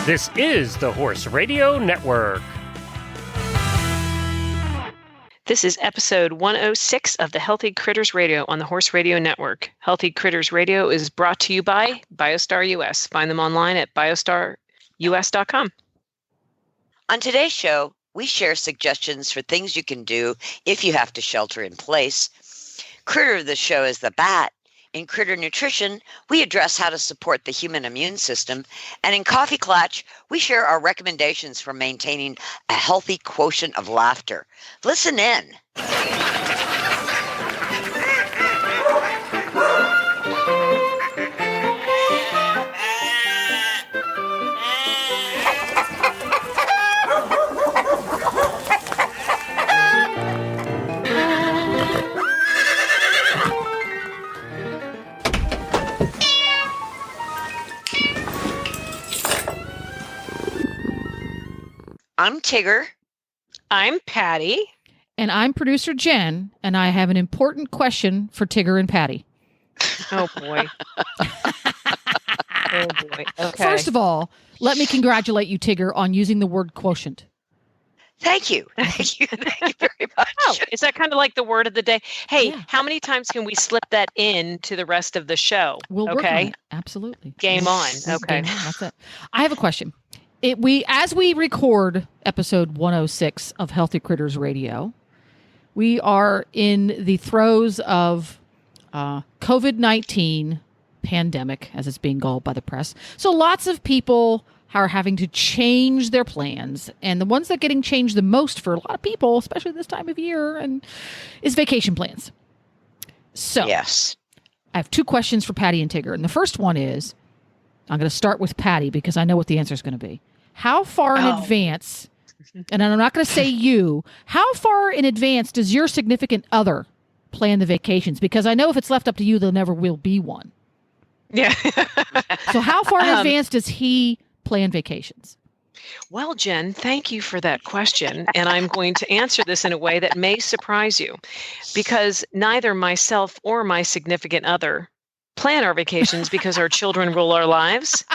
This is the Horse Radio Network. This is episode 106 of the Healthy Critters Radio on the Horse Radio Network. Healthy Critters Radio is brought to you by Biostar US. Find them online at biostarus.com. On today's show, we share suggestions for things you can do if you have to shelter in place. Critter of the show is the bat. In Critter Nutrition, we address how to support the human immune system. And in Coffee Klatch, we share our recommendations for maintaining a healthy quotient of laughter. Listen in. I'm Tigger. I'm Patty. And I'm producer Jen, and I have an important question for Tigger and Patty. Oh, boy. Oh, boy. Okay. First of all, let me congratulate you, Tigger, on using the word quotient. Thank you. Thank you. Thank you very much. Oh, is that kind of like the word of the day? Hey, Yeah. How many times can we slip that in to the rest of the show? We'll work on it. Absolutely. Game on. Okay. Game on. That's it. I have a question. As we record episode 106 of Healthy Critters Radio, we are in the throes of COVID-19 pandemic, as it's being called by the press. So lots of people are having to change their plans. And the ones that are getting changed the most for a lot of people, especially this time of year, is vacation plans. So Yes. I have two questions for Patty and Tigger. And the first one is, I'm going to start with Patty because I know what the answer is going to be. How far in advance, and I'm not going to say you, how far in advance does your significant other plan the vacations? Because I know if it's left up to you, there never will be one. Yeah. So how far in advance does he plan vacations? Well, Jen, thank you for that question. And I'm going to answer this in a way that may surprise you, because neither myself or my significant other plan our vacations because our children rule our lives.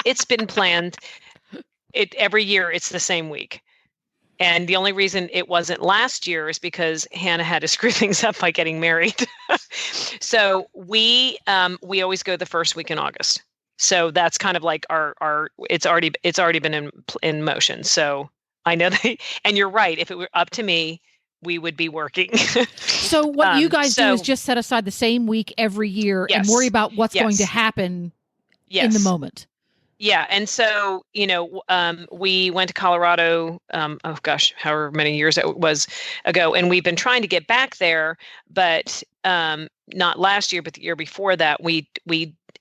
It's been planned. Every year it's the same week. And the only reason it wasn't last year is because Hannah had to screw things up by getting married. So we always go the first week in August. So that's kind of like our it's already been in motion. So I know that, and you're right. If it were up to me, we would be working. So what you guys do is just set aside the same week every year and worry about what's going to happen in the moment. Yeah. And so, we went to Colorado, however many years it was ago. And we've been trying to get back there, but not last year, but the year before that, we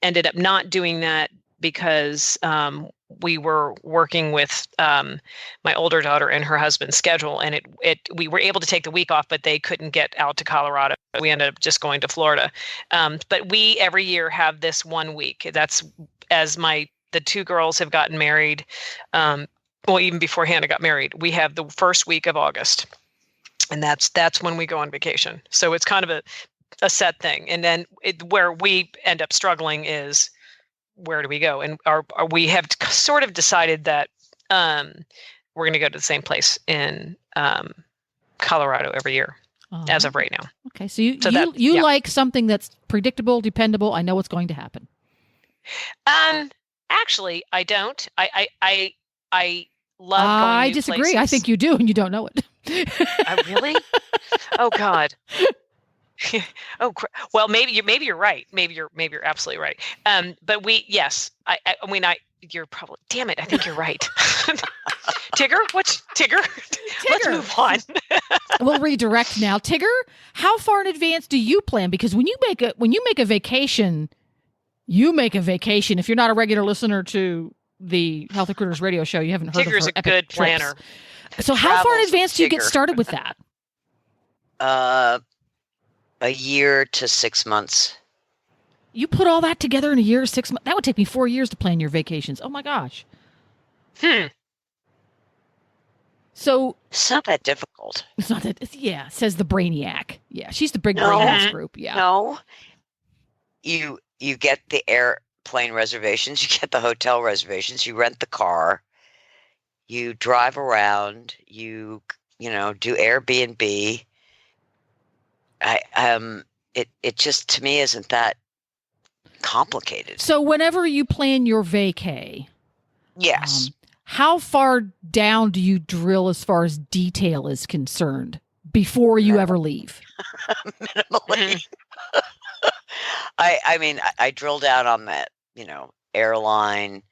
ended up not doing that because we were working with my older daughter and her husband's schedule. And we were able to take the week off, but they couldn't get out to Colorado. We ended up just going to Florida. But we every year have this 1 week. That's as the two girls have gotten married. Even before Hannah got married, we have the first week of August, and that's when we go on vacation. So it's kind of a set thing. And then where we end up struggling is, where do we go? And we have sort of decided that we're going to go to the same place in Colorado every year as of right now. Okay, so you like something that's predictable, dependable. I know what's going to happen. Actually, I don't. I love going I to disagree. places. I think you do, and you don't know it. Really? Oh God. Well, maybe you're right. Maybe you're absolutely right. But you're probably, damn it, I think you're right. Tigger? Tigger? Let's move on. We'll redirect now. Tigger, how far in advance do you plan? Because when you make a vacation, you make a vacation. If you're not a regular listener to the Healthy Critters radio show, you haven't heard Tigger's of her a good planner. So how far in advance do you get started with that? A year to 6 months. You put all that together in a year or 6 months? That would take me 4 years to plan your vacations. Oh my gosh. So it's not that difficult. It's not that. Yeah, says the brainiac. Yeah, she's the big brain in this group. Yeah. No. You get the plane reservations, you get the hotel reservations, you rent the car, you drive around, you do Airbnb. It just, to me, isn't that complicated. So whenever you plan your vacay, yes, how far down do you drill as far as detail is concerned before you ever leave? minimally. I mean, I drill down on that, airline,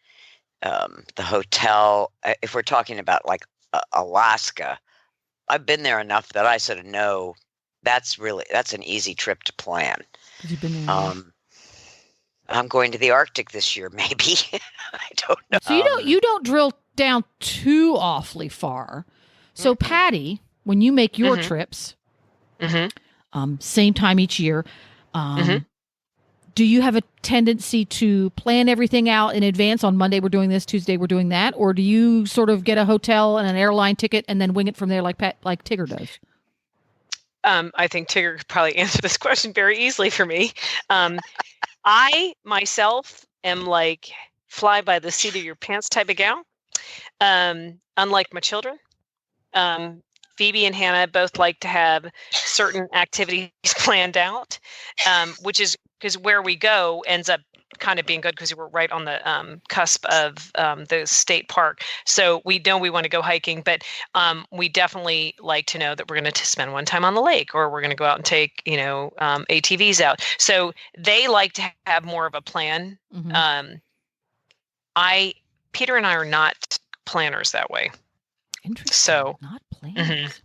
the hotel. If we're talking about like Alaska, I've been there enough that I sort of know that's an easy trip to plan. You've been there. I'm going to the Arctic this year, maybe. I don't know. So you don't drill down too awfully far. So Patty, when you make your trips, same time each year, do you have a tendency to plan everything out in advance? On Monday we're doing this, Tuesday we're doing that, or do you sort of get a hotel and an airline ticket and then wing it from there like Tigger does? I think Tigger could probably answer this question very easily for me. I myself am like fly by the seat of your pants type of gal. Unlike my children, Phoebe and Hannah both like to have certain activities planned out, which is because where we go ends up kind of being good because we're right on the cusp of the state park. So we know we want to go hiking, but we definitely like to know that we're going to spend one time on the lake, or we're going to go out and take, ATVs out. So they like to have more of a plan. Peter and I are not planners that way. Interesting. So not planners.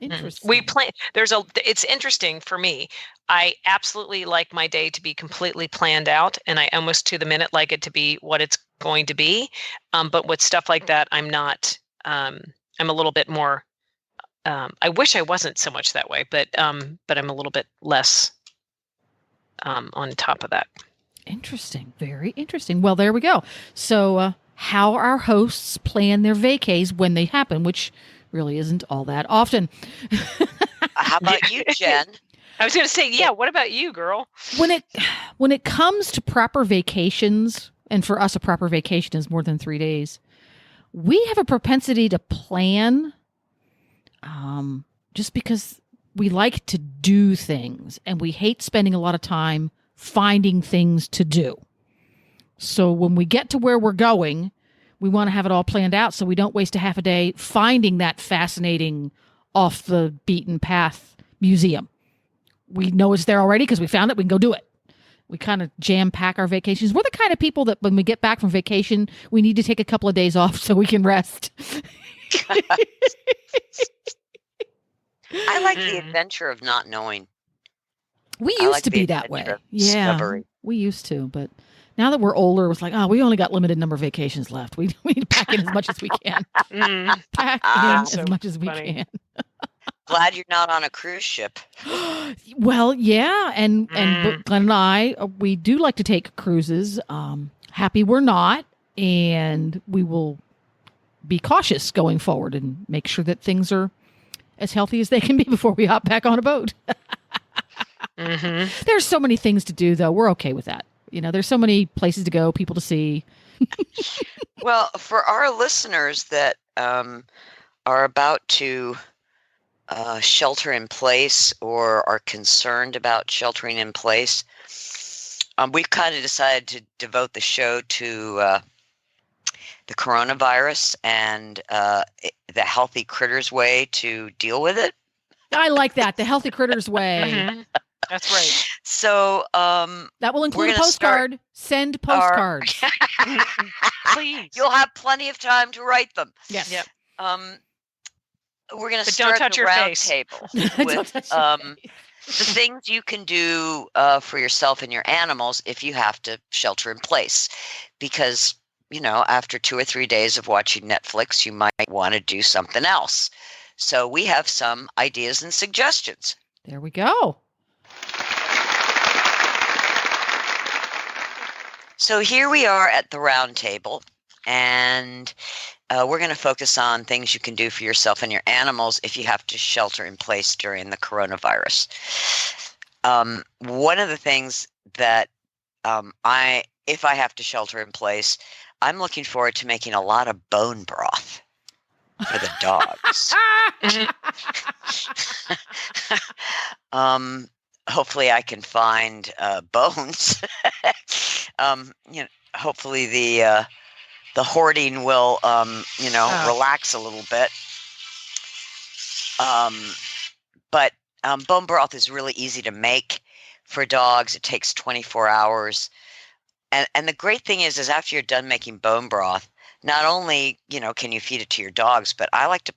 Interesting. We plan. It's interesting for me. I absolutely like my day to be completely planned out, and I almost to the minute like it to be what it's going to be. But with stuff like that, I'm not. I'm a little bit more. I wish I wasn't so much that way, but I'm a little bit less on top of that. Interesting. Very interesting. Well, there we go. So, how our hosts plan their vacays when they happen, which really isn't all that often. How about you, Jen? I was going to say, yeah, what about you, girl? When it comes to proper vacations, and for us a proper vacation is more than 3 days, we have a propensity to plan just because we like to do things and we hate spending a lot of time finding things to do. So when we get to where we're going, we want to have it all planned out so we don't waste a half a day finding that fascinating off the beaten path museum. We know it's there already because we found it. We can go do it. We kind of jam pack our vacations. We're the kind of people that when we get back from vacation, we need to take a couple of days off so we can rest. I like the adventure of not knowing. We used to be that way. Yeah, discovery. We used to. But now that we're older, it was like, we only got limited number of vacations left. We need to pack in as much as we can. Pack in so as much as we funny. can. Glad you're not on a cruise ship. Well, yeah, and Glenn and I, we do like to take cruises. Happy we're not, and we will be cautious going forward and make sure that things are as healthy as they can be before we hop back on a boat. There's so many things to do, though. We're okay with that. There's so many places to go, people to see. Well, for our listeners that are about to shelter in place or are concerned about sheltering in place, we've kind of decided to devote the show to the coronavirus and the healthy critters way to deal with it. I like that, the healthy critters way. That's right. So that will include a postcard. Send postcards. Please. You'll have plenty of time to write them. Yes. Yep. We're going to But start don't touch the your round face. table Don't with touch your face. the things you can do for yourself and your animals if you have to shelter in place. Because, after 2 or 3 days of watching Netflix, you might want to do something else. So we have some ideas and suggestions. There we go. So here we are at the round table, and we're going to focus on things you can do for yourself and your animals if you have to shelter in place during the coronavirus. One of the things that if I have to shelter in place, I'm looking forward to making a lot of bone broth for the dogs. Hopefully I can find bones. Hopefully the hoarding will relax a little bit. But bone broth is really easy to make for dogs. It takes 24 hours. And the great thing is after you're done making bone broth, not only, can you feed it to your dogs, but I like to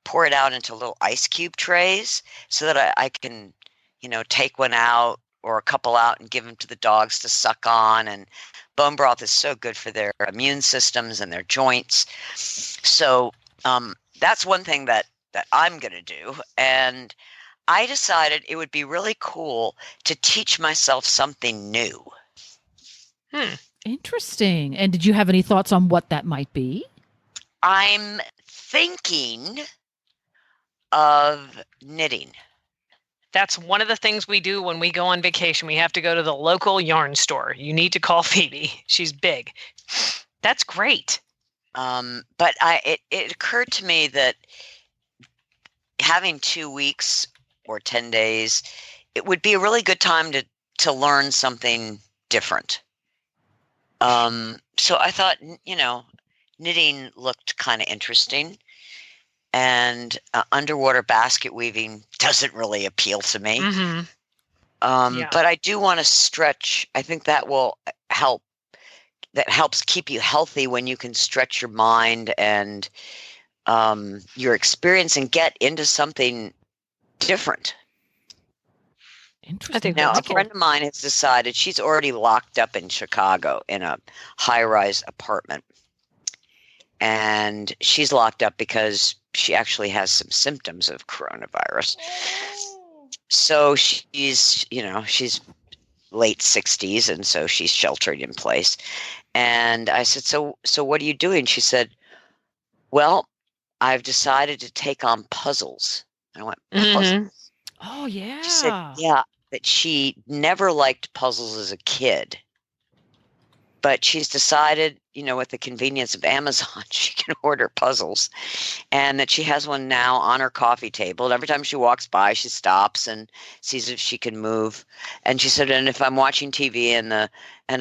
pour it out into little ice cube trays so that I can, take one out or a couple out and give them to the dogs to suck on. And bone broth is so good for their immune systems and their joints. So that's one thing that I'm going to do. And I decided it would be really cool to teach myself something new. Interesting. And did you have any thoughts on what that might be? I'm thinking of knitting. That's one of the things we do when we go on vacation. We have to go to the local yarn store. You need to call Phoebe. She's big. That's great. But it occurred to me that having 2 weeks or 10 days, it would be a really good time to learn something different. So I thought, knitting looked kind of interesting, and underwater basket weaving doesn't really appeal to me. Mm-hmm. But I do want to stretch. I think that will help. That helps keep you healthy when you can stretch your mind and your experience and get into something different. Interesting. Now, a friend of mine has decided she's already locked up in Chicago in a high-rise apartment. And she's locked up because she actually has some symptoms of coronavirus. So she's late 60s, and so she's sheltered in place. And I said, so what are you doing? She said, well, I've decided to take on puzzles. And I went, puzzles? Mm-hmm. Oh, yeah. She said, yeah, that she never liked puzzles as a kid. But she's decided, with the convenience of Amazon, she can order puzzles. And that she has one now on her coffee table. And every time she walks by, she stops and sees if she can move. And she said, and if I'm watching TV and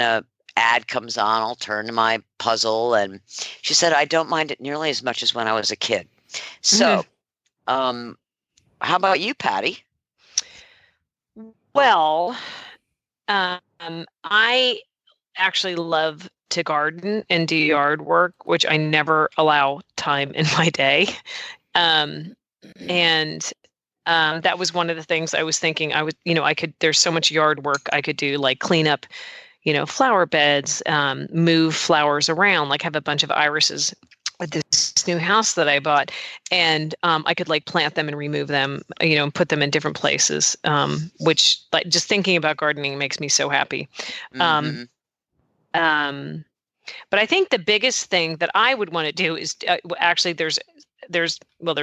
a ad comes on, I'll turn to my puzzle. And she said, I don't mind it nearly as much as when I was a kid. So, how about you, Patty? Well, I actually love to garden and do yard work, which I never allow time in my day. And that was one of the things I was thinking there's so much yard work I could do, like clean up, flower beds, move flowers around, like have a bunch of irises with this new house that I bought, and I could plant them and remove them, and put them in different places, which just thinking about gardening makes me so happy. Mm-hmm. But I think the biggest thing that I would want to do is actually there's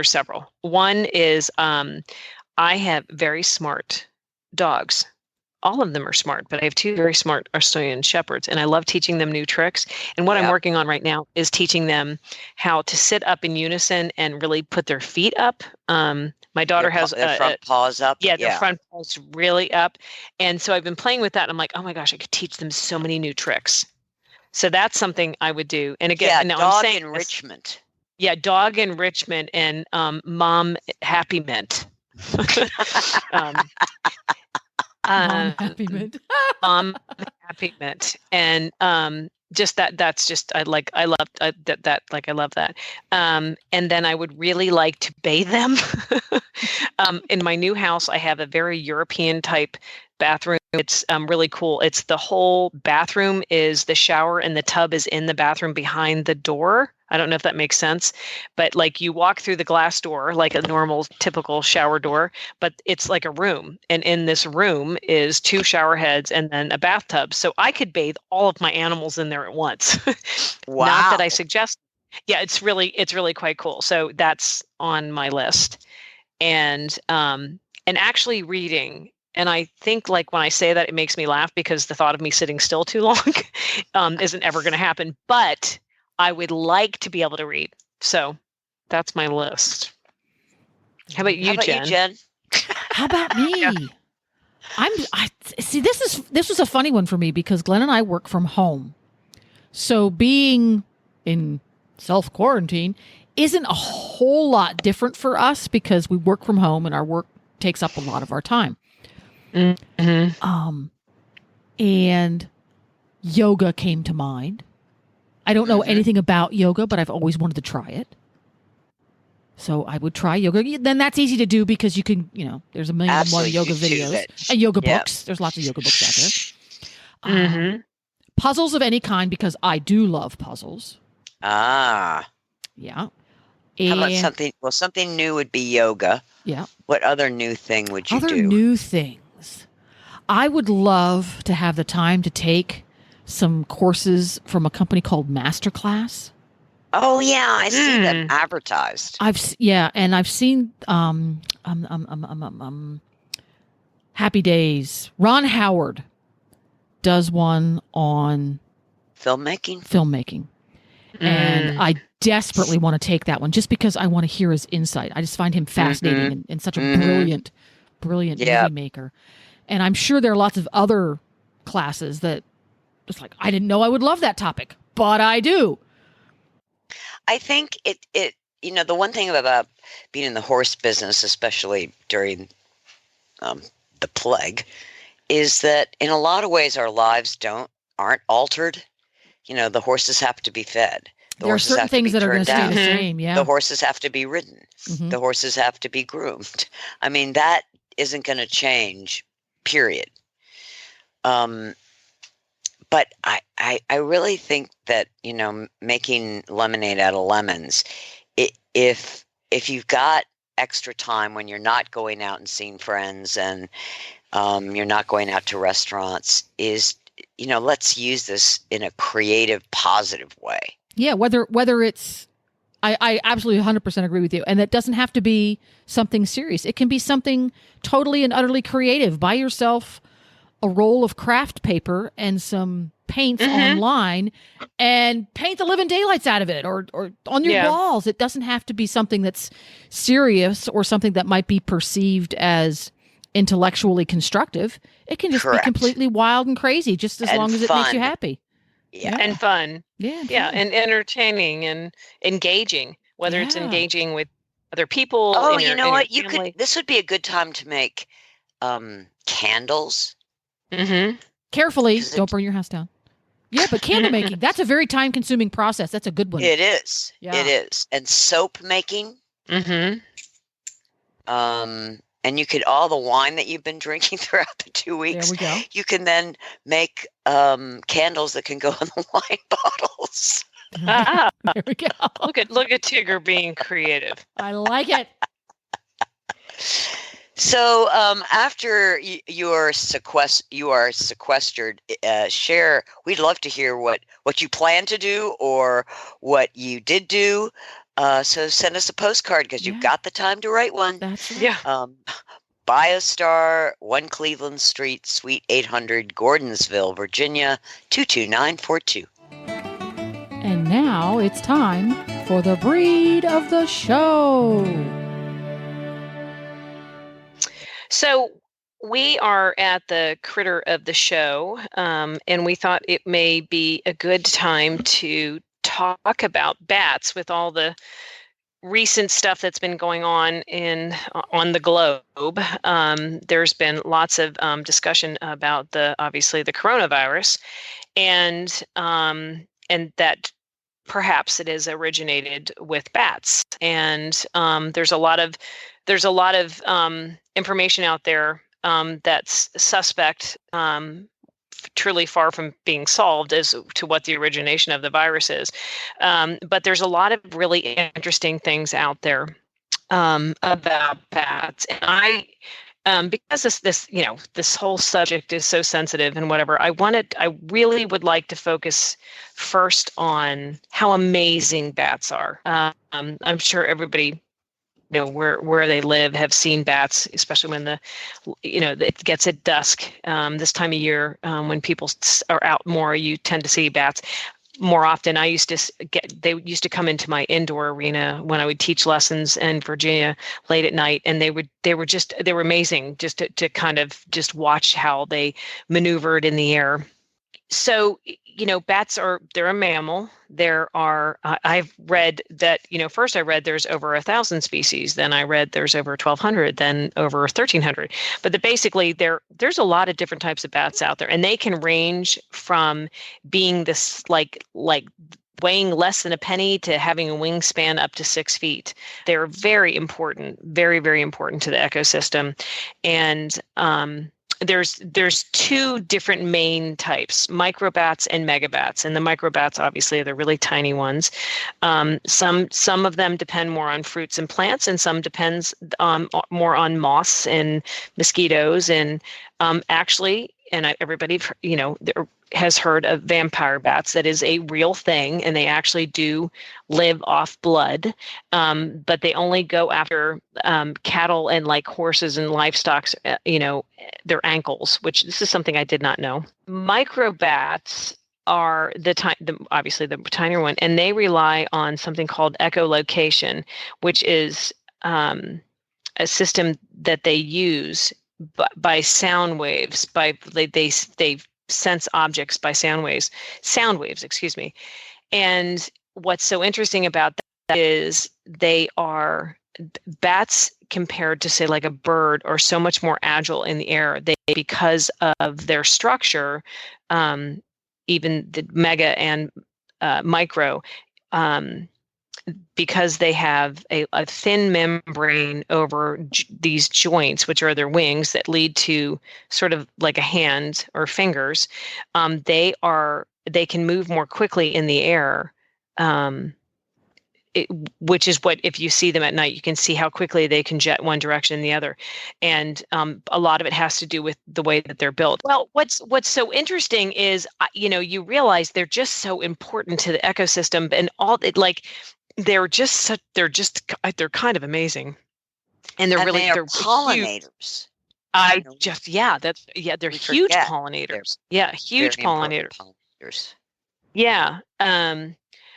several. One is I have very smart dogs. All of them are smart, but I have 2 very smart Australian shepherds, and I love teaching them new tricks. And what I'm working on right now is teaching them how to sit up in unison and really put their feet up. My daughter has their front paws up. Yeah, their front paws really up. And so I've been playing with that, and I'm like, oh my gosh, I could teach them so many new tricks. So that's something I would do. And again, now dog I'm saying enrichment. Dog enrichment and mom happy mint. Mom happy mint. Mom happy mint. And just that's just I love that. And then I would really like to bathe them. In my new house, I have a very European type bathroom. It's really cool. It's the whole bathroom is the shower and the tub is in the bathroom behind the door. I don't know if that makes sense, but you walk through the glass door like a normal typical shower door, but it's like a room. And in this room is 2 shower heads and then a bathtub. So I could bathe all of my animals in there at once. Wow. Not that I suggest. Yeah, it's really quite cool. So that's on my list. And actually reading And I think like when I say that, it makes me laugh because the thought of me sitting still too long isn't ever going to happen. But I would like to be able to read. So that's my list. How about you, Jen? How about me? Yeah. I see. This was a funny one for me because Glenn and I work from home, so being in self-quarantine isn't a whole lot different for us because we work from home and our work takes up a lot of our time. Mm-hmm. And yoga came to mind. I don't know anything about yoga, but I've always wanted to try it. So I would try yoga. Then that's easy to do because you can, there's a million and one yoga videos and yoga books. There's lots of yoga books out there. Puzzles of any kind because I do love puzzles. Ah. Yeah. How about something? Well, something new would be yoga. Yeah. What other new thing would you do? Other new things. I would love to have the time to take some courses from a company called Masterclass. Oh yeah, I see them advertised. I've seen Happy Days. Ron Howard does one on filmmaking. And I desperately want to take that one just because I want to hear his insight. I just find him fascinating and such a brilliant movie maker. And I'm sure there are lots of other classes that it's like, I didn't know I would love that topic, but I do. I think it the one thing about being in the horse business, especially during the plague, is that in a lot of ways our lives aren't altered. The horses have to be fed. There are certain things that are going to stay the same. Yeah. The horses have to be ridden. The horses have to be groomed. I mean, that isn't going to change, period. But I really think that, making lemonade out of lemons, if you've got extra time when you're not going out and seeing friends and you're not going out to restaurants, let's use this in a creative, positive way. Yeah, whether it's, I absolutely 100% agree with you. And that doesn't have to be something serious. It can be something totally and utterly creative. Buy yourself a roll of craft paper and some paints online and paint the living daylights out of it or on your walls. It doesn't have to be something that's serious or something that might be perceived as intellectually constructive. It can just be completely wild and crazy, just as long as it makes you happy. Yeah. And fun. Yeah. And entertaining and engaging, whether it's engaging with other people. Oh, you know what? This would be a good time to make candles. Carefully, don't burn your house down. Yeah, but candle making, that's a very time-consuming process. That's a good one. It is. Yeah. It is. And soap making. And you could, all the wine that you've been drinking throughout the 2 weeks, there we go. You can then make candles that can go in the wine bottles. There we go. Look at Tigger being creative. I like it. So after you are sequestered, share. We'd love to hear what you plan to do or what you did do. So send us a postcard because you've got the time to write one. That's right. Yeah. Biostar, 1 Cleveland Street, Suite 800, Gordonsville, Virginia, 22942. And now it's time for the breed of the show. So we are at the critter of the show, and we thought it may be a good time to talk about bats with all the recent stuff that's been going on on the globe. There's been lots of discussion about obviously the coronavirus, and that perhaps it is originated with bats. And there's a lot of information out there that's suspect, truly far from being solved as to what the origination of the virus is. But there's a lot of really interesting things out there about bats. And because this whole subject is so sensitive and whatever, I really would like to focus first on how amazing bats are. I'm sure everybody where they live have seen bats, especially when it gets at dusk. This time of year, when people are out more, you tend to see bats more often. They used to come into my indoor arena when I would teach lessons in Virginia late at night, and they were amazing just to kind of just watch how they maneuvered in the air. So, bats they're a mammal. There are, I've read that, first I read there's over 1,000 species. Then I read there's over 1,200, then over 1,300. But basically there's a lot of different types of bats out there, and they can range from being this like weighing less than a penny to having a wingspan up to 6 feet. They're very important, very, very important to the ecosystem. And, there's two different main types, microbats and megabats. And the microbats, obviously, they're really tiny ones. Some of them depend more on fruits and plants, and some depends more on moths and mosquitoes. And everybody, has heard of vampire bats. That is a real thing, and they actually do live off blood, but they only go after cattle and like horses and livestock, their ankles, which this is something I did not know. Microbats are obviously the tinier one, and they rely on something called echolocation, which is a system that they use by sound waves. They sense objects by sound waves, excuse me. And what's so interesting about that is bats compared to, say, like a bird, are so much more agile in the air. Because of their structure, even the mega and micro, because they have a thin membrane over these joints, which are their wings that lead to sort of like a hand or fingers, they can move more quickly in the air, which is what, if you see them at night, you can see how quickly they can jet one direction and the other. And a lot of it has to do with the way that they're built. Well, what's so interesting is, you realize they're just so important to the ecosystem, and they're kind of amazing. And they're pollinators. They're huge pollinators. Huge pollinators. Yeah.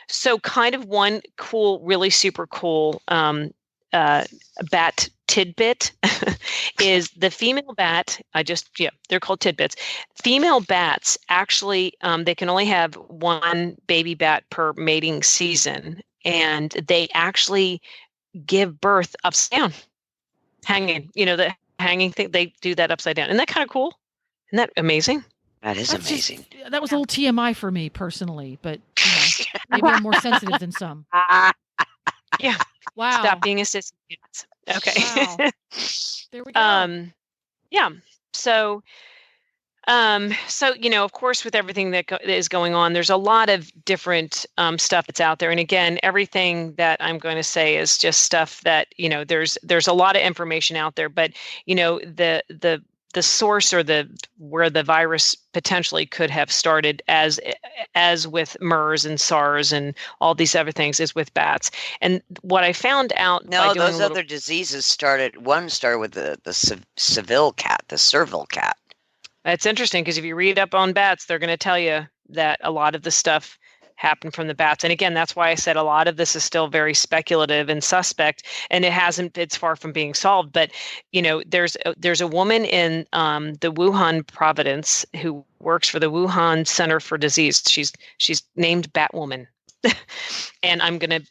So kind of one cool, really super cool bat tidbit is the female bat. They're called tidbits. Female bats actually, they can only have one baby bat per mating season, and they actually give birth upside down, hanging. The hanging thing, they do that upside down. Isn't that kind of cool? Isn't that amazing? That's amazing. That was a little TMI for me personally, but maybe I'm more sensitive than some. Yeah. Wow. Stop being a sissy. Okay. Wow. There we go. Yeah. So, of course, with everything that is going on, there's a lot of different stuff that's out there. And again, everything that I'm going to say is just stuff that, there's a lot of information out there, but, the source or where the virus potentially could have started, as with MERS and SARS and all these other things, is with bats. And what I found out, those other diseases started with the Seville cat, the Serval cat. That's interesting, because if you read up on bats, they're going to tell you that a lot of the stuff happened from the bats. And again, that's why I said a lot of this is still very speculative and suspect, and it's far from being solved. But, there's a woman in the Wuhan province who works for the Wuhan Center for Disease. She's named Batwoman. And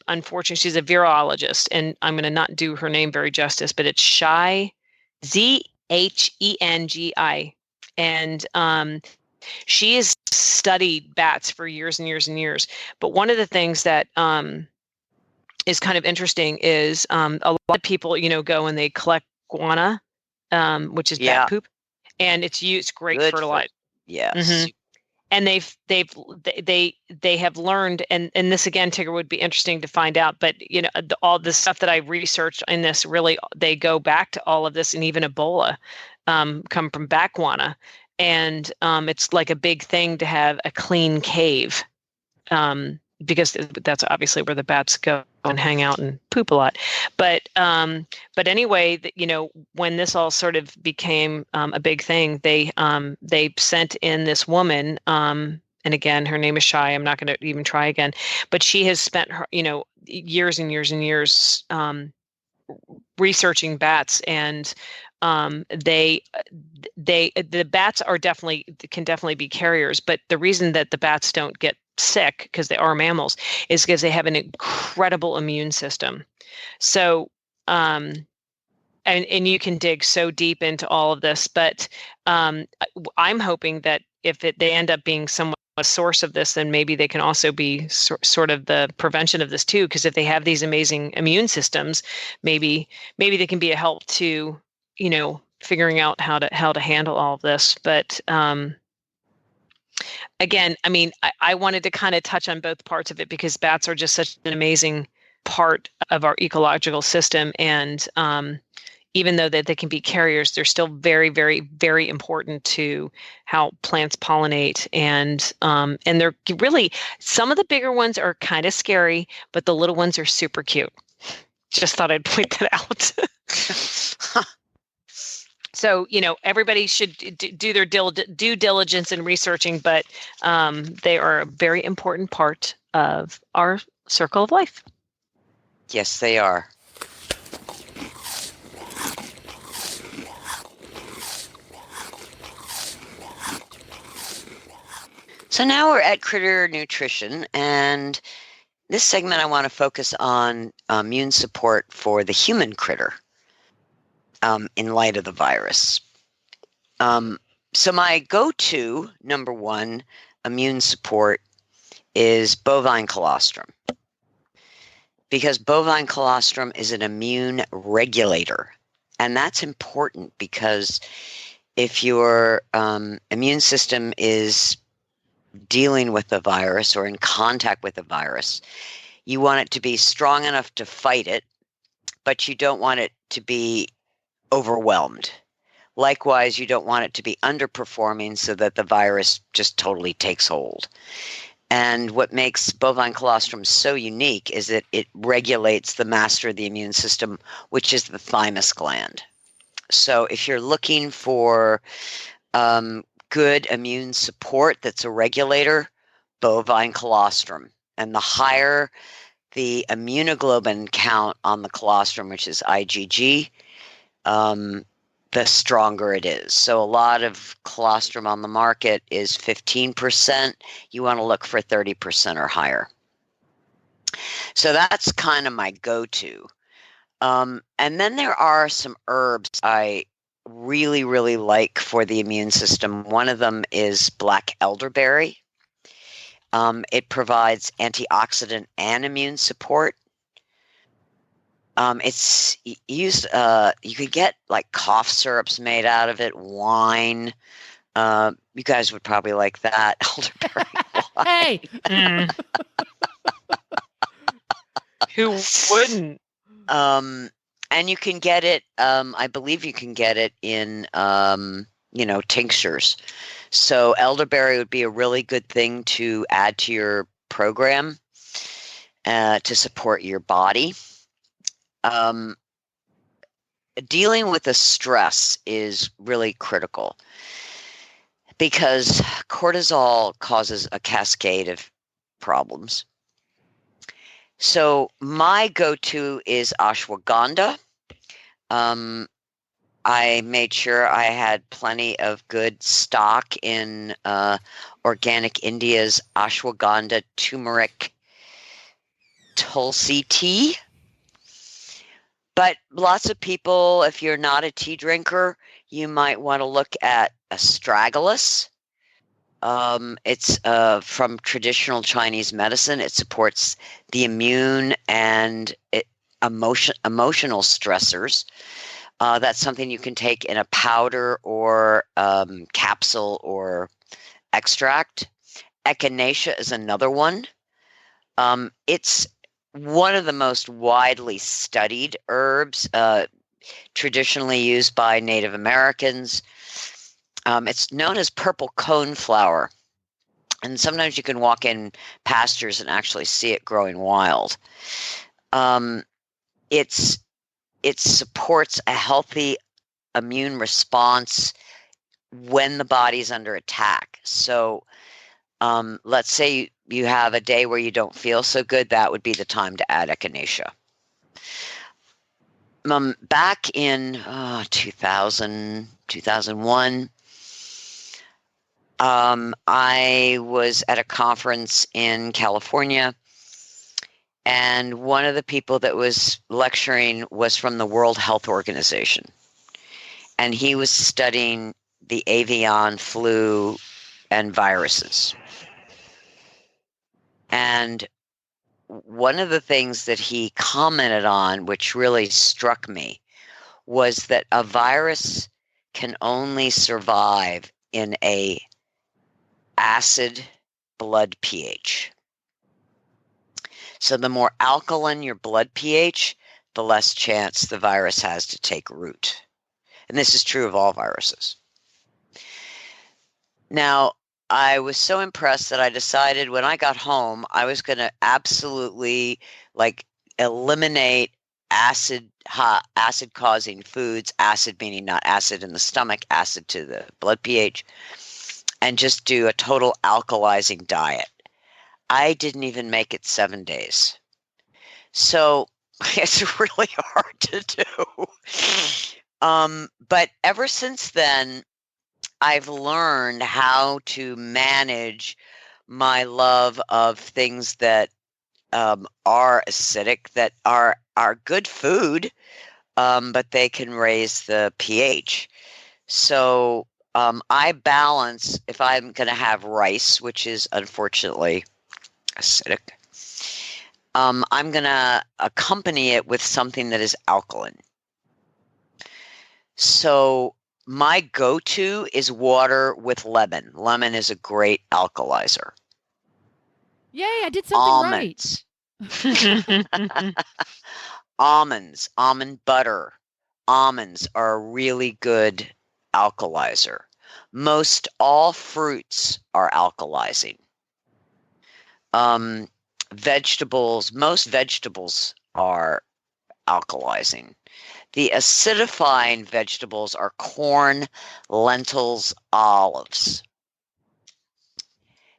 unfortunately, she's a virologist, and I'm going to not do her name very justice, but it's Zhengi, Zhengi. And she has studied bats for years and years and years. But one of the things that is kind of interesting is a lot of people, go and they collect guano, which is bat poop, and it's used great fertilizer. Yes. Mm-hmm. And they have learned, and this again, Tigger, would be interesting to find out. But all the stuff that I researched in this, really, they go back to all of this, and even Ebola come from bat guano. And it's like a big thing to have a clean cave. because that's obviously where the bats go and hang out and poop a lot. But anyway, when this all sort of became a big thing, they sent in this woman. And again, her name is Shy. I'm not going to even try again. But she has spent her, years and years and years researching bats, and the bats can definitely be carriers. But the reason that the bats don't get sick, because they are mammals, is because they have an incredible immune system. So and you can dig so deep into all of this, but I'm hoping that if they end up being somewhat a source of this, then maybe they can also be sort of the prevention of this too. Because if they have these amazing immune systems, maybe they can be a help to, figuring out how to handle all of this. But again, I mean, I wanted to kind of touch on both parts of it, because bats are just such an amazing part of our ecological system. And even though that they can be carriers, they're still very, very, very important to how plants pollinate. And they're really, some of the bigger ones are kind of scary, but the little ones are super cute. Just thought I'd point that out. So, everybody should do their due diligence in researching, but they are a very important part of our circle of life. Yes, they are. So now we're at critter nutrition, and this segment I want to focus on immune support for the human critter in light of the virus. So my go-to number one immune support is bovine colostrum, because bovine colostrum is an immune regulator, and that's important because if your immune system is dealing with the virus or in contact with the virus, you want it to be strong enough to fight it, but you don't want it to be overwhelmed. Likewise, you don't want it to be underperforming so that the virus just totally takes hold. And what makes bovine colostrum so unique is that it regulates the master of the immune system, which is the thymus gland. So if you're looking for good immune support that's a regulator, bovine colostrum. And the higher the immunoglobulin count on the colostrum, which is IgG, the stronger it is. So a lot of colostrum on the market is 15%. You want to look for 30% or higher. So that's kind of my go-to. And then there are some herbs I really, really like for the immune system. One of them is black elderberry. It provides antioxidant and immune support. It's used, you could get like cough syrups made out of it, wine. You guys would probably like that, elderberry wine. Hey! Who wouldn't? And you can get it, I believe you can get it in, tinctures. So elderberry would be a really good thing to add to your program to support your body. Dealing with the stress is really critical because cortisol causes a cascade of problems. So my go-to is ashwagandha. I made sure I had plenty of good stock in Organic India's ashwagandha turmeric tulsi tea. But lots of people, if you're not a tea drinker, you might want to look at astragalus. It's from traditional Chinese medicine. It supports the immune and emotional stressors. That's something you can take in a powder or capsule or extract. Echinacea is another one. It's one of the most widely studied herbs, traditionally used by Native Americans. It's known as purple coneflower. and sometimes you can walk in pastures and actually see it growing wild. It supports a healthy immune response when the body's under attack. So let's say you have a day where you don't feel so good, that would be the time to add echinacea. Back in 2000, 2001, I was at a conference in California, and one of the people that was lecturing was from the World Health Organization, and he was studying the avian flu and viruses. And one of the things that he commented on, which really struck me, was that a virus can only survive in a acid blood pH. So the more alkaline your blood pH, the less chance the virus has to take root. And this is true of all viruses. Now, I was so impressed that I decided when I got home, I was going to absolutely eliminate acid causing foods, acid meaning not acid in the stomach, acid to the blood pH, and just do a total alkalizing diet. I didn't even make it 7 days. So it's really hard to do. But ever since then, I've learned how to manage my love of things that are acidic, that are good food, but they can raise the pH. So I balance, if I'm going to have rice, which is unfortunately acidic, I'm going to accompany it with something that is alkaline. So my go-to is water with lemon. Lemon is a great alkalizer. Yay, I did something right. Almonds, almond butter. Almonds are a really good alkalizer. Most all fruits are alkalizing. Most vegetables are alkalizing. The acidifying vegetables are corn, lentils, olives.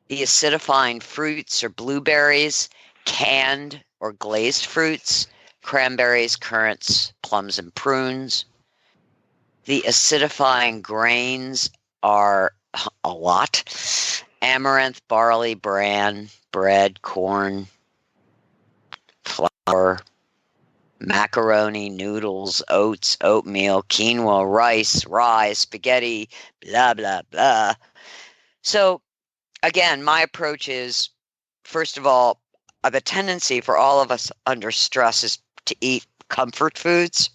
The acidifying fruits are blueberries, canned or glazed fruits, cranberries, currants, plums, and prunes. The acidifying grains are a lot: amaranth, barley, bran, bread, corn, flour, macaroni, noodles, oats, oatmeal, quinoa, rice, rye, spaghetti, blah, blah, blah. So again, my approach is, first of all, the tendency for all of us under stress is to eat comfort foods.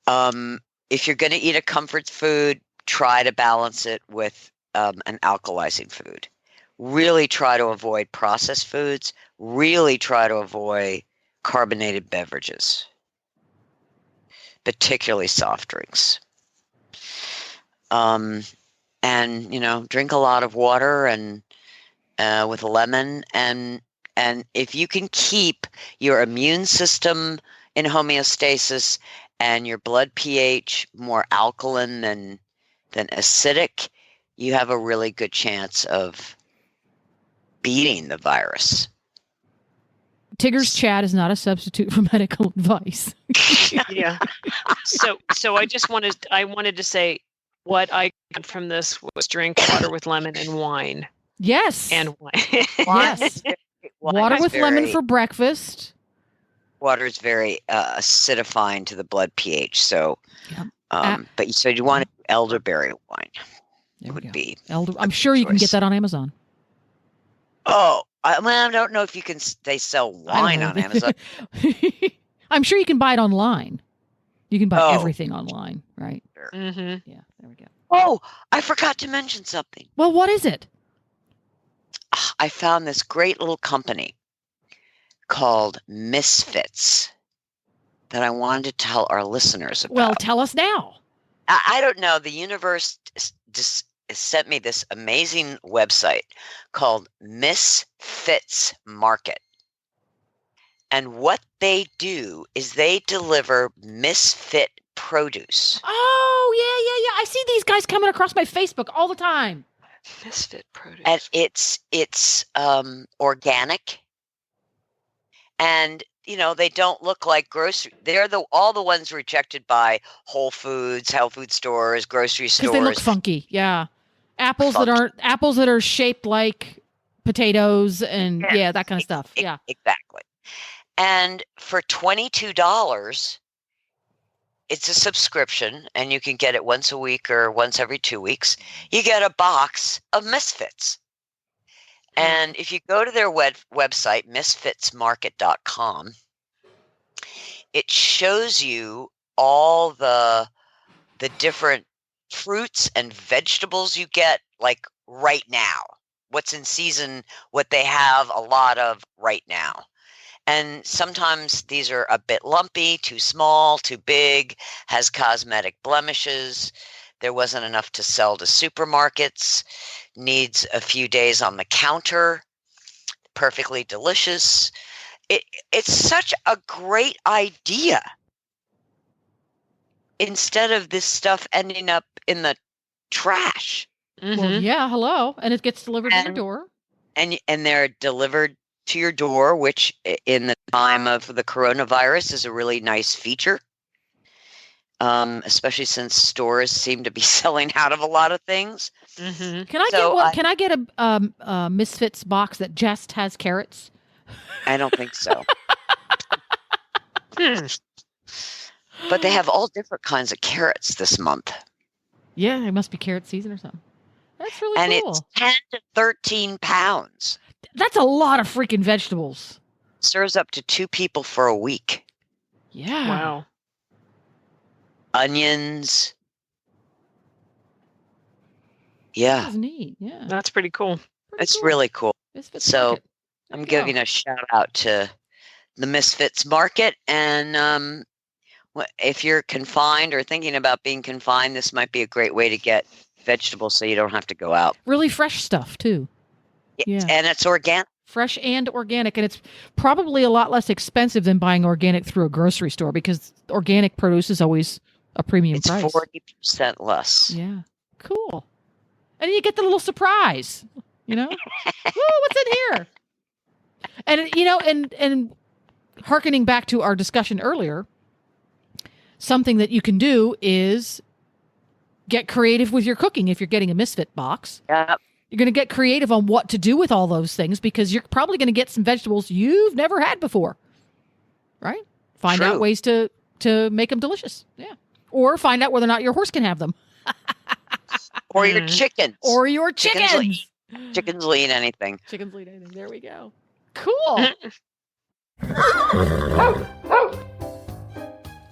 If you're going to eat a comfort food, try to balance it with an alkalizing food. Really try to avoid processed foods. Really try to avoid carbonated beverages, particularly soft drinks. And, drink a lot of water and with a lemon. And if you can keep your immune system in homeostasis and your blood pH more alkaline than acidic, you have a really good chance of beating the virus. Tigger's chat is not a substitute for medical advice. Yeah. So I wanted to say what I got from this was drink water with lemon and wine. Yes. And wine. Yes. Water with lemon for breakfast. Water is very acidifying to the blood pH. So, yep. But so you want elderberry wine. There would be. I'm sure you can get that on Amazon. Oh, I don't know if you can. They sell wine on Amazon. I'm sure you can buy it online. You can buy everything online, right? Sure. Mm-hmm. Yeah, there we go. Oh, I forgot to mention something. Well, what is it? I found this great little company called Misfits that I wanted to tell our listeners about. Well, tell us now. I don't know. The universe sent me this amazing website called Misfits Market. And what they do is they deliver misfit produce. Oh, yeah. I see these guys coming across my Facebook all the time. Misfit produce. And it's organic. And they don't look like grocery. They're all the ones rejected by Whole Foods, health food stores, grocery stores. Because they look funky. Yeah, apples that are shaped like potatoes and that kind of stuff. Yeah, exactly. And for $22, it's a subscription, and you can get it once a week or once every 2 weeks. You get a box of Misfits. And if you go to their website, misfitsmarket.com, it shows you all the different fruits and vegetables you get, like right now, what's in season, what they have a lot of right now. And sometimes these are a bit lumpy, too small, too big, has cosmetic blemishes. There wasn't enough to sell to supermarkets, needs a few days on the counter, perfectly delicious. It's such a great idea. Instead of this stuff ending up in the trash. Mm-hmm. Well, yeah, hello. And it gets delivered to your door. And they're delivered to your door, which in the time of the coronavirus is a really nice feature. Especially since stores seem to be selling out of a lot of things. Mm-hmm. Can I get a Misfits box that just has carrots? I don't think so. But they have all different kinds of carrots this month. Yeah, it must be carrot season or something. That's really and cool. It's 10 to 13 pounds. That's a lot of freaking vegetables. Serves up to 2 people for a week. Yeah. Wow. Onions. Yeah. That's neat. Yeah. That's pretty cool. It's really cool. Misfits So Market. I'm giving a shout out to the Misfits Market. And if you're confined or thinking about being confined, this might be a great way to get vegetables so you don't have to go out. Really fresh stuff, too. Yeah. And it's organic. Fresh and organic. And it's probably a lot less expensive than buying organic through a grocery store because organic produce is always a premium price. It's 40% less. Yeah. Cool. And you get the little surprise, Woo, what's in here? And, and hearkening back to our discussion earlier, something that you can do is get creative with your cooking if you're getting a Misfit box. Yep. You're going to get creative on what to do with all those things because you're probably going to get some vegetables you've never had before, right? Find out ways to make them delicious. Yeah. Or find out whether or not your horse can have them. Or your chickens. Or your chickens. Chickens will eat anything. Chickens will eat anything. There we go. Cool.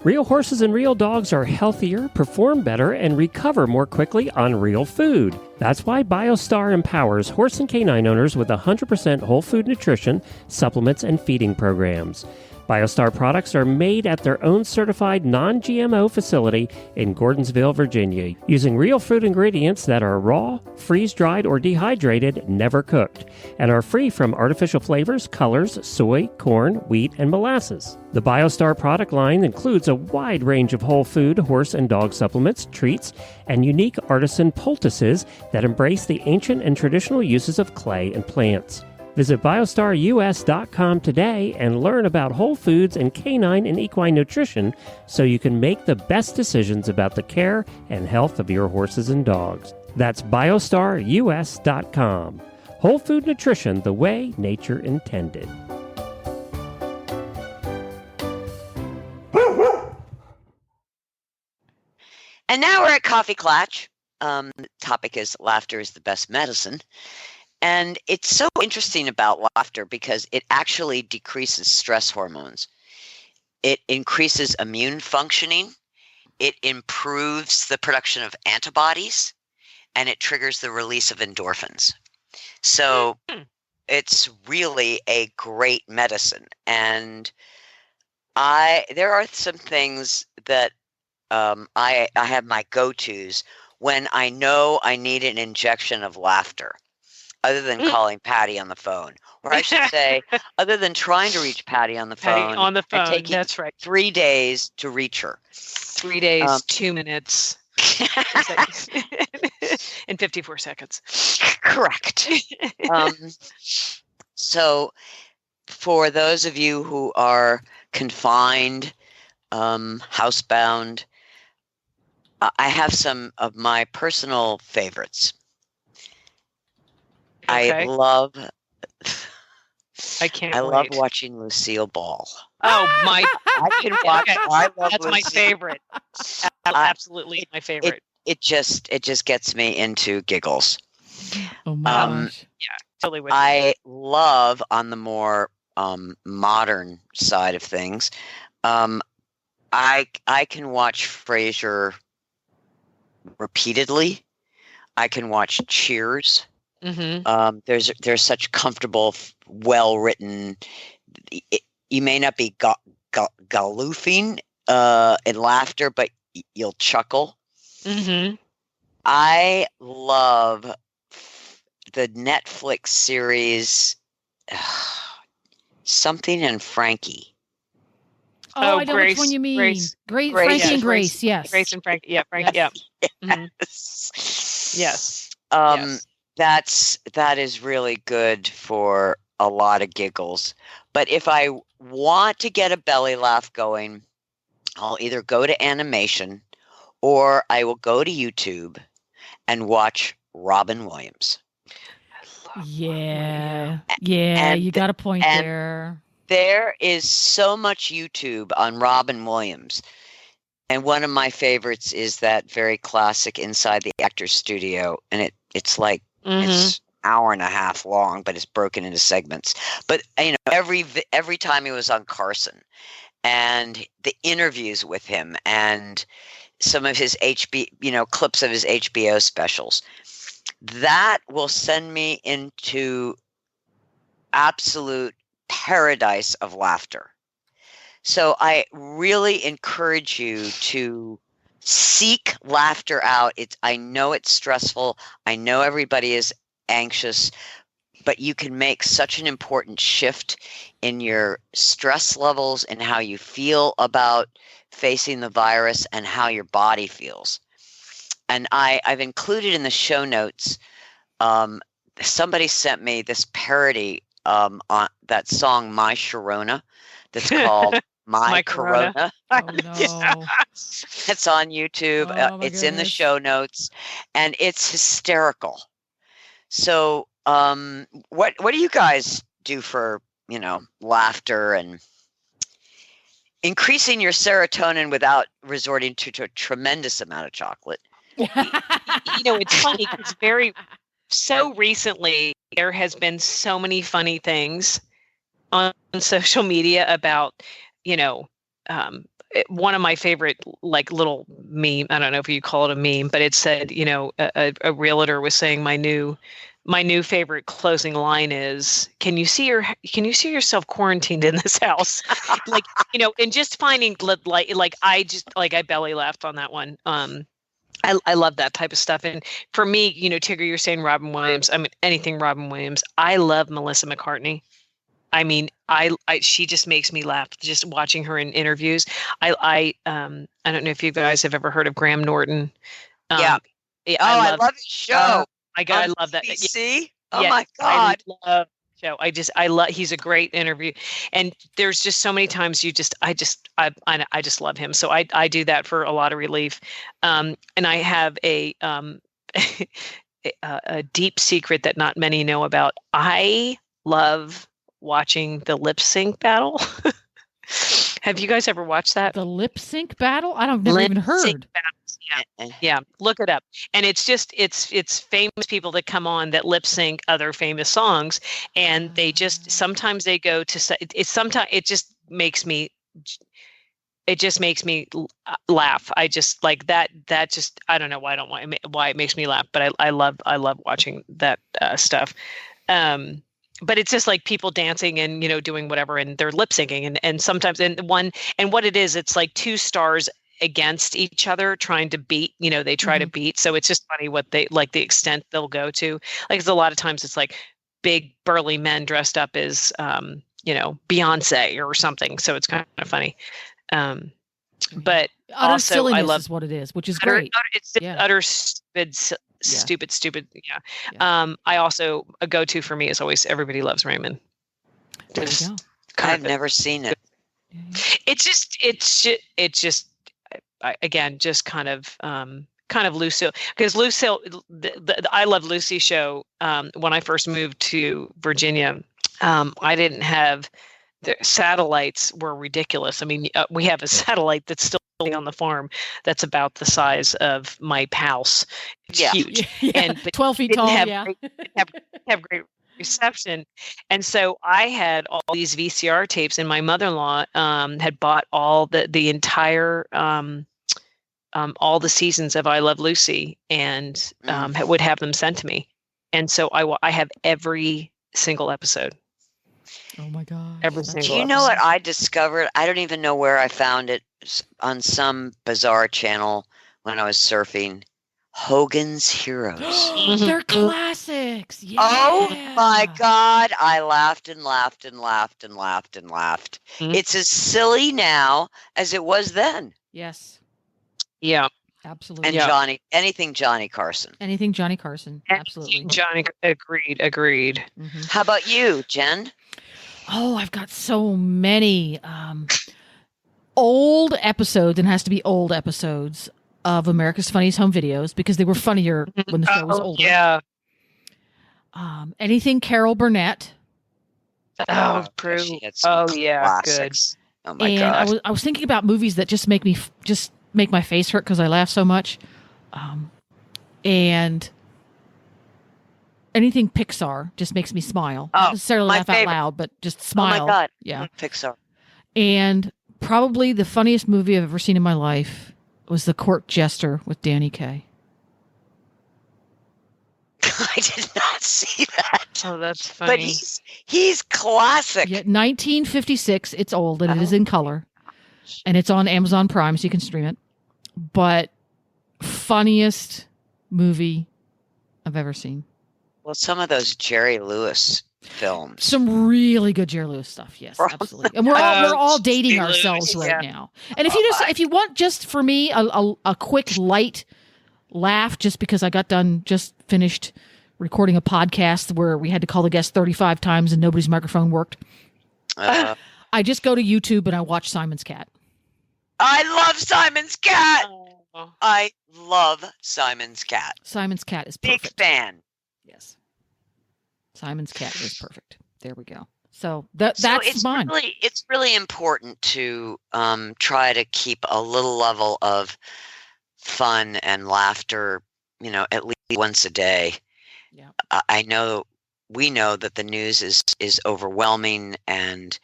Real horses and real dogs are healthier, perform better, and recover more quickly on real food. That's why Biostar empowers horse and canine owners with 100% whole food nutrition, supplements, and feeding programs. Biostar products are made at their own certified non-GMO facility in Gordonsville, Virginia, using real food ingredients that are raw, freeze-dried, or dehydrated, never cooked, and are free from artificial flavors, colors, soy, corn, wheat, and molasses. The Biostar product line includes a wide range of whole food, horse and dog supplements, treats, and unique artisan poultices that embrace the ancient and traditional uses of clay and plants. Visit biostarus.com today and learn about whole foods and canine and equine nutrition so you can make the best decisions about the care and health of your horses and dogs. That's biostarus.com. Whole food nutrition the way nature intended. And now we're at Coffee Klatch. The topic is laughter is the best medicine. And it's so interesting about laughter because it actually decreases stress hormones. It increases immune functioning. It improves the production of antibodies. And it triggers the release of endorphins. So it's really a great medicine. And there are some things that I have my go-tos when I know I need an injection of laughter, other than calling Patty on the phone. Or I should say, other than trying to reach Patty on the phone. Patty on the phone, and taking that's right. 3 days to reach her. 3 days, 2 minutes. In 54 seconds. Correct. So for those of you who are confined, housebound, I have some of my personal favorites. Okay. I love I love watching Lucille Ball. Oh my! I can watch. Okay. I love That's Lucille. my favorite. Absolutely my favorite. It just gets me into giggles. Oh my gosh. Yeah, totally with I love, on the more modern side of things, I can watch Frasier repeatedly. I can watch Cheers. Mm-hmm. There's such comfortable, well written. You may not be galoofing in laughter, but you'll chuckle. Mm-hmm. I love the Netflix series Something and Frankie. Oh, I know Grace, which one you mean. Grace, Frankie yes. and Grace, yes. Grace and Frank. Yeah, Frank. Yes. Yeah. Mm-hmm. Yes. Yes. That is really good for a lot of giggles. But if I want to get a belly laugh going, I'll either go to animation or I will go to YouTube and watch Robin Williams. Yeah. Yeah, And you got a point and there. There is so much YouTube on Robin Williams. And one of my favorites is that very classic Inside the Actor's Studio. And it's like, it's an hour and a half long, but it's broken into segments. But, every time he was on Carson, and the interviews with him, and some of his clips of his HBO specials, that will send me into absolute paradise of laughter. So I really encourage you to seek laughter out. I know it's stressful. I know everybody is anxious, but you can make such an important shift in your stress levels and how you feel about facing the virus and how your body feels. And I've included in the show notes, somebody sent me this parody on that song, My Sharona, that's called My Corona. Oh, no. It's on YouTube. Oh, my it's in the goodness. show notes, and it's hysterical. So what do you guys do for, laughter and increasing your serotonin without resorting to a tremendous amount of chocolate? It's funny because so recently there has been so many funny things on social media about, one of my favorite little meme. I don't know if you call it a meme, but it said, a realtor was saying my new favorite closing line is, can you see yourself quarantined in this house? And just finding I belly laughed on that one. I love that type of stuff. And for me, Tigger, you're saying Robin Williams. I mean, anything Robin Williams. I love Melissa McCartney. I mean, she just makes me laugh just watching her in interviews. I don't know if you guys have ever heard of Graham Norton. Yeah. I love his show. I love that. BBC? Oh my God. I love the show. I love, he's a great interview. And there's just so many times I just love him. So I do that for a lot of relief. And I have a deep secret that not many know about. I love watching the lip sync battle. Have you guys ever watched that? The lip sync battle? I've never even heard. Yeah, look it up. And it's famous people that come on that lip sync other famous songs, and they just sometimes they go to it just makes me laugh. I just like that just I don't know why it makes me laugh, but I love watching that stuff. But it's just like people dancing and doing whatever, and they're lip syncing, and sometimes what it is, it's like two stars against each other, trying to beat, they try to beat. So it's just funny what they like, the extent they'll go to. Like, 'cause a lot of times it's like big burly men dressed up as, Beyonce or something. So it's kind of funny. But utter also silliness I love is what it is, which is great. It's utter stupid. Yeah. I also, a go-to for me is always Everybody Loves Raymond. I've never seen it. It's just again, just kind of Lucille, because Lucille, the I Love Lucy show. When I first moved to Virginia, I didn't have the satellites were ridiculous. I mean, we have a satellite that's still on the farm that's about the size of my house. It's huge, and 12 feet tall. Have great reception. And so I had all these VCR tapes, and my mother-in-law had bought all the entire all the seasons of I Love Lucy, and would have them sent to me. And so I have every single episode. Oh my God. Every single Do you know what I discovered? I don't even know where I found it, on some bizarre channel when I was surfing. Hogan's Heroes. They're classics. Yeah. Oh my God. I laughed and laughed and laughed and laughed and laughed. Mm-hmm. It's as silly now as it was then. Yes. Yeah. Absolutely. And anything Johnny Carson. Anything Johnny Carson. Absolutely. Johnny, agreed. Mm-hmm. How about you, Jen? Oh, I've got so many old episodes, and it has to be old episodes of America's Funniest Home Videos, because they were funnier when the show was older. Yeah. Anything Carol Burnett. Oh, true. Oh, yeah. Classics. Good. Oh my And God. I was thinking about movies that just make my face hurt because I laugh so much. And anything Pixar just makes me smile. Not necessarily laugh out loud, but just smile. Oh my God. Yeah. Pixar. And probably the funniest movie I've ever seen in my life was The Court Jester with Danny Kaye. I did not see that. Oh, that's funny. But he's classic. Yeah, 1956. It's old, and it is in color. And it's on Amazon Prime, so you can stream it. But funniest movie I've ever seen. Well, some of those Jerry Lewis films. Some really good Jerry Lewis stuff. Yes, absolutely. And we're all dating ourselves right now. And if you want just for me a quick light laugh, just because I just finished recording a podcast where we had to call the guest 35 times and nobody's microphone worked. I just go to YouTube and I watch Simon's Cat. I love Simon's Cat. Oh. I love Simon's Cat. Simon's Cat is perfect. Big fan. Yes. Simon's Cat is perfect. There we go. So that's mine. It's really important to try to keep a little level of fun and laughter, at least once a day. Yeah. We know that the news is overwhelming, and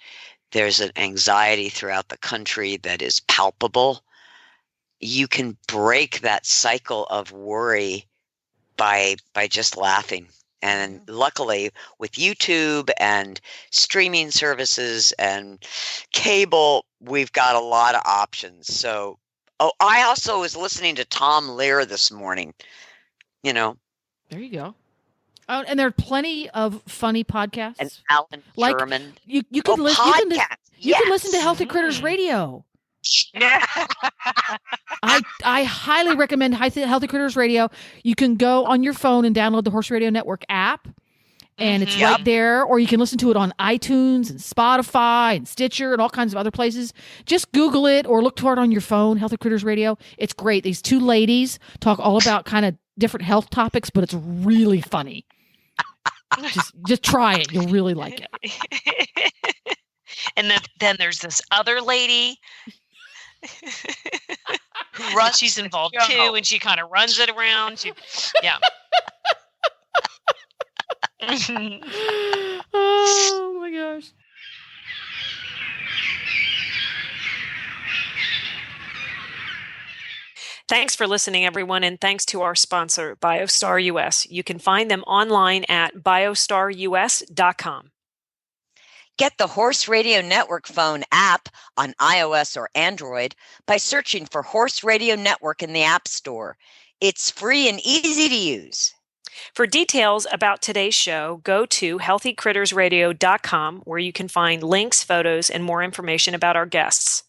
there's an anxiety throughout the country that is palpable. You can break that cycle of worry by just laughing. And luckily, with YouTube and streaming services and cable, we've got a lot of options. So, I also was listening to Tom Lear this morning. There you go. Oh, and there are plenty of funny podcasts. And Alan Sherman. You can listen to Healthy Critters Radio. Yeah. I highly recommend Healthy Critters Radio. You can go on your phone and download the Horse Radio Network app, and it's right there. Or you can listen to it on iTunes and Spotify and Stitcher and all kinds of other places. Just Google it or look for it on your phone, Healthy Critters Radio. It's great. These two ladies talk all about kind of different health topics, but it's really funny. Just try it. You'll really like it. And then there's this other lady. She's involved too, and she kind of runs it around. Oh my gosh. Thanks for listening, everyone, and thanks to our sponsor, Biostar US. You can find them online at biostarus.com. Get the Horse Radio Network phone app on iOS or Android by searching for Horse Radio Network in the App Store. It's free and easy to use. For details about today's show, go to healthycrittersradio.com, where you can find links, photos, and more information about our guests.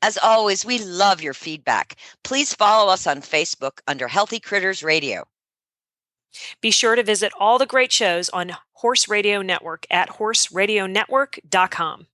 As always, we love your feedback. Please follow us on Facebook under Healthy Critters Radio. Be sure to visit all the great shows on Horse Radio Network at horseradionetwork.com.